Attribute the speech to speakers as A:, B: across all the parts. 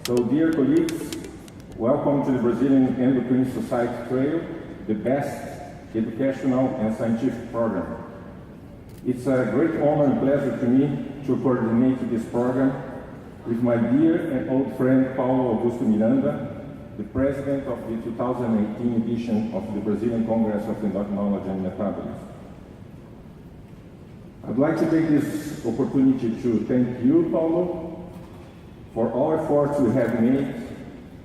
A: So, dear colleagues, welcome to the Brazilian Endocrine Society Trail, the best educational and scientific program. It's a great honor and pleasure to me to coordinate this program with my dear and old friend Paulo Augusto Miranda, the president of the 2018 edition of the Brazilian Congresso of Endocrinology and Metabolism. I'd like to take this opportunity to thank you, Paulo, for all efforts we have made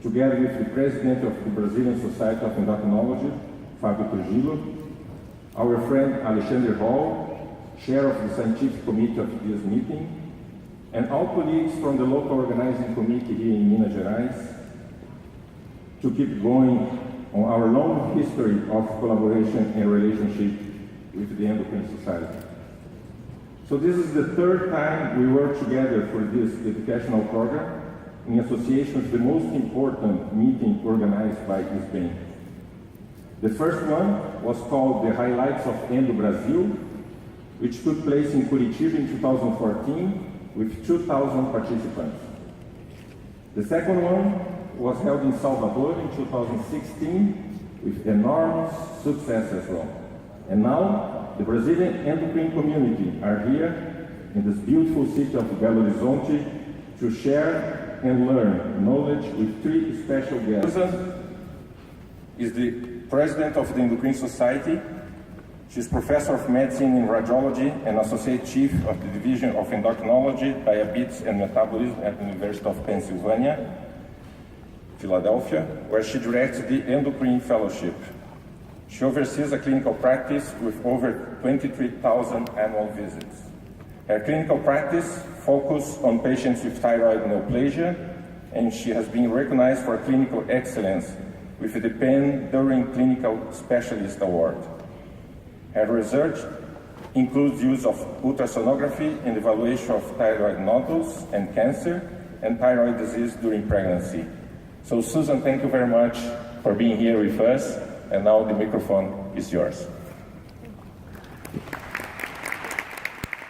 A: together with the president of the Brazilian Society of Endocrinology, Fábio Trujillo, our friend Alexander Hall, chair of the scientific committee of this meeting, and all colleagues from the local organizing committee here in Minas Gerais, to keep going on our long history of collaboration and relationship with the Endocrine Society. So this is the third time we work together for this educational program in association with the most important meeting organized by SBEM. The first one was called the Highlights of Endo Brazil, which took place in Curitiba in 2014 with 2,000 participants. The second one was held in Salvador in 2016 with enormous success as well. And now, the Brazilian endocrine community are here in this beautiful city of Belo Horizonte to share and learn knowledge with three special guests. Susan is the president of the Endocrine Society. She's professor of medicine in radiology and associate chief of the division of endocrinology, diabetes and metabolism at the University of Pennsylvania, Philadelphia, where she directs the endocrine fellowship. She oversees a clinical practice with over 23,000 annual visits. Her clinical practice focuses on patients with thyroid neoplasia, and she has been recognized for clinical excellence with the PEN During Clinical Specialist Award. Her research includes use of ultrasonography in the evaluation of thyroid nodules and cancer and thyroid disease during pregnancy. So Susan, thank you very much for being here with us. And now the microphone is yours.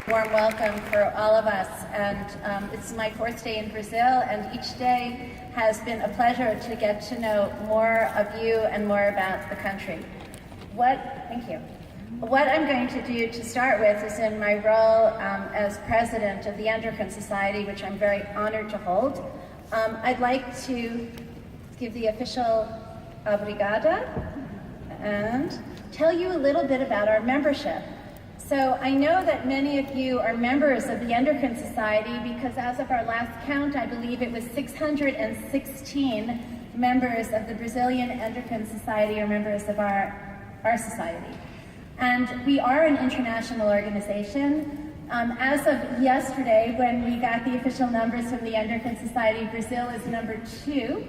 B: Warm welcome for all of us, and it's my fourth day in Brazil, and each day has been a pleasure to get to know more of you and more about the country. Thank you. What I'm going to do to start with is in my role as president of the Endocrine Society, which I'm very honored to hold. I'd like to give the official obrigada and tell you a little bit about our membership. So I know that many of you are members of the Endocrine Society because as of our last count, I believe it was 616 members of the Brazilian Endocrine Society are members of our society. And we are an international organization. As of yesterday, when we got the official numbers from the Endocrine Society, Brazil is number 2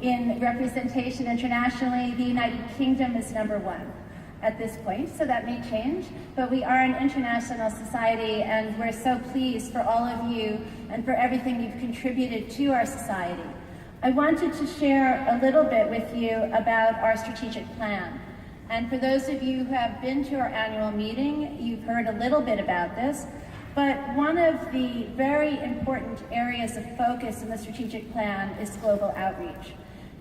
B: in representation internationally. The United Kingdom is number 1 at this point, so that may change. But we are an international society, and we're so pleased for all of you and for everything you've contributed to our society. I wanted to share a little bit with you about our strategic plan. And for those of you who have been to our annual meeting, you've heard a little bit about this. But one of the very important areas of focus in the strategic plan is global outreach.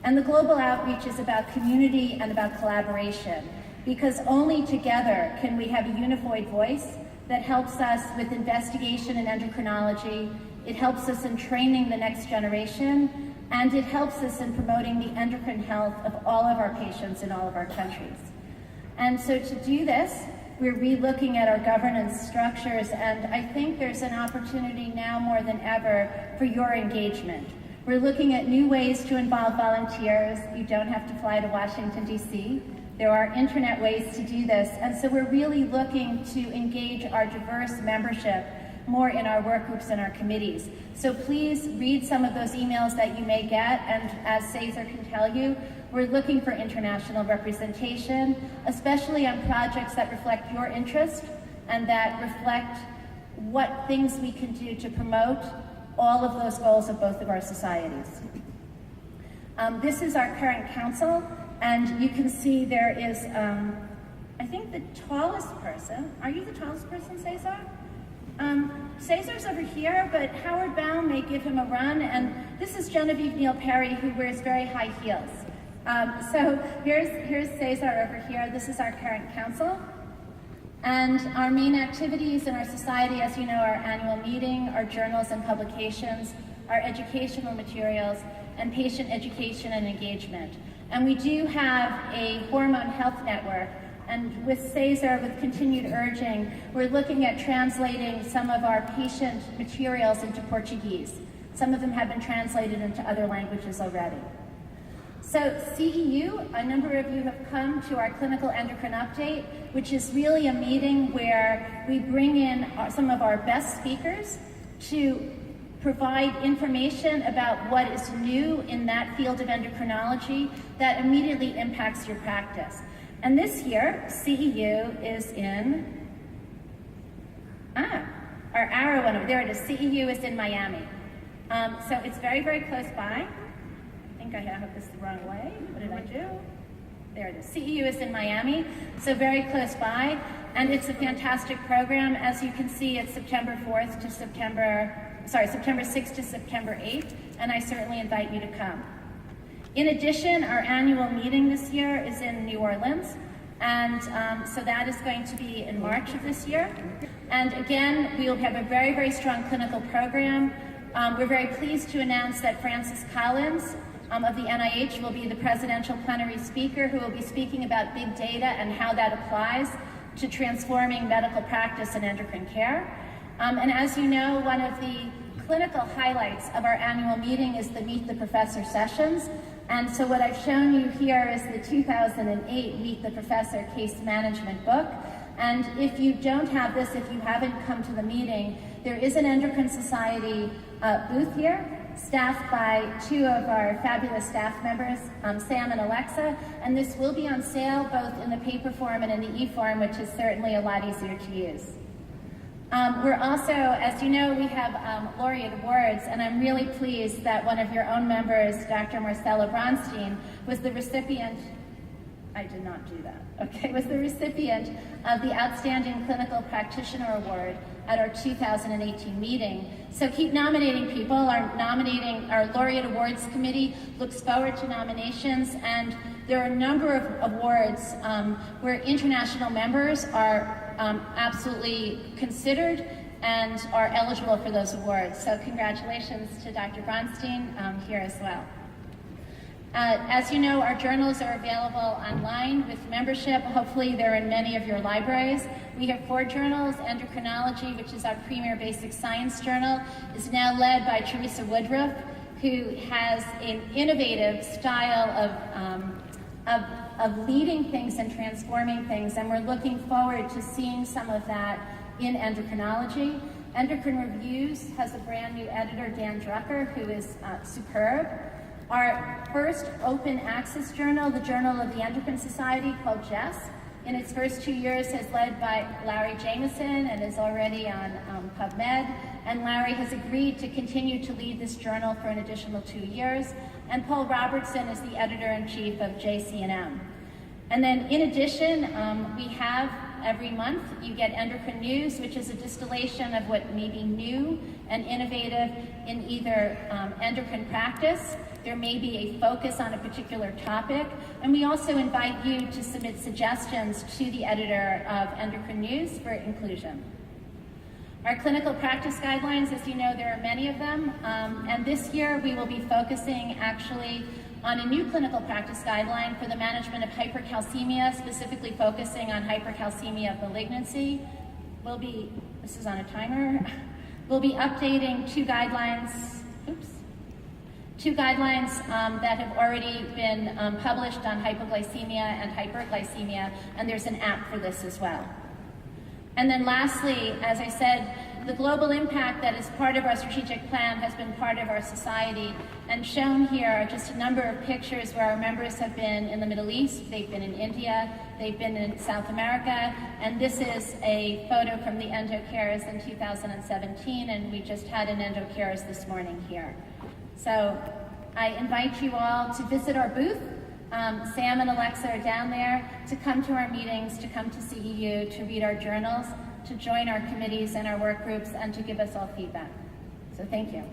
B: And the global outreach is about community and about collaboration, because only together can we have a unified voice that helps us with investigation in endocrinology, it helps us in training the next generation, and it helps us in promoting the endocrine health of all of our patients in all of our countries. And so to do this, we're re-looking at our governance structures, and I think there's an opportunity now more than ever for your engagement. We're looking at new ways to involve volunteers. You don't have to fly to Washington, D.C. There are internet ways to do this, and so we're really looking to engage our diverse membership more in our work groups and our committees. So please read some of those emails that you may get, and as Cesar can tell you, we're looking for international representation, especially on projects that reflect your interest and that reflect what things we can do to promote all of those goals of both of our societies. This is our current council, and you can see there is, I think the tallest person. Are you the tallest person, Cesar? Cesar's over here, but Howard Baum may give him a run, and this is Genevieve Neal Perry, who wears very high heels. So here's Cesar over here. This is our current council. And our main activities in our society, as you know, our annual meeting, our journals and publications, our educational materials, and patient education and engagement. And we do have a hormone health network. And with Cesar, with continued urging, we're looking at translating some of our patient materials into Portuguese. Some of them have been translated into other languages already. So CEU, a number of you have come to our clinical endocrine update, which is really a meeting where we bring in some of our best speakers to provide information about what is new in that field of endocrinology that immediately impacts your practice. And this year, CEU is in, our arrow went over, there it is, CEU is in Miami. So it's very, very close by. I think I have this the wrong way. What did I do? There it is. CEU is in Miami, so very close by. And it's a fantastic program. As you can see, it's September 6th to September 8th, and I certainly invite you to come. In addition, our annual meeting this year is in New Orleans, and so that is going to be in March of this year. And again, we will have a very, very strong clinical program. We're very pleased to announce that Francis Collins of the NIH will be the presidential plenary speaker, who will be speaking about big data and how that applies to transforming medical practice and endocrine care. And as you know, one of the clinical highlights of our annual meeting is the Meet the Professor sessions. And so what I've shown you here is the 2008 Meet the Professor case management book. And if you don't have this, if you haven't come to the meeting, there is an Endocrine Society booth here, staffed by two of our fabulous staff members, Sam and Alexa, and this will be on sale both in the paper form and in the e-form, which is certainly a lot easier to use. We're also, as you know, we have laureate awards, and I'm really pleased that one of your own members, Dr. Marcella Bronstein, was the recipient, I did not do that, okay, was the recipient of the Outstanding Clinical Practitioner Award at our 2018 meeting. So keep nominating people. Our Laureate Awards Committee looks forward to nominations, and there are a number of awards where international members are absolutely considered and are eligible for those awards. So congratulations to Dr. Bronstein here as well. As you know, our journals are available online with membership. Hopefully they're in many of your libraries. We have 4 journals. Endocrinology, which is our premier basic science journal, is now led by Teresa Woodruff, who has an innovative style of leading things and transforming things, and we're looking forward to seeing some of that in endocrinology. Endocrine Reviews has a brand new editor, Dan Drucker, who is superb. Our first open access journal, the Journal of the Endocrine Society, called JESS, in its first 2 years has led by Larry Jameson and is already on PubMed. And Larry has agreed to continue to lead this journal for an additional 2 years. And Paul Robertson is the editor-in-chief of JCNM. And then in addition, we have every month, you get Endocrine News, which is a distillation of what may be new and innovative in either endocrine practice. There may be a focus on a particular topic, and we also invite you to submit suggestions to the editor of Endocrine News for inclusion. Our clinical practice guidelines, as you know, there are many of them, and this year we will be focusing actually on a new clinical practice guideline for the management of hypercalcemia, specifically focusing on hypercalcemia of malignancy. This is on a timer, we'll be updating two guidelines that have already been published on hypoglycemia and hyperglycemia, and there's an app for this as well. And then lastly, as I said, the global impact that is part of our strategic plan has been part of our society, and shown here are just a number of pictures where our members have been in the Middle East, they've been in India, they've been in South America, and this is a photo from the EndoCares in 2017, and we just had an EndoCares this morning here. So I invite you all to visit our booth. Sam and Alexa are down there, to come to our meetings, to come to CEU, to read our journals, to join our committees and our work groups and to give us all feedback. So thank you.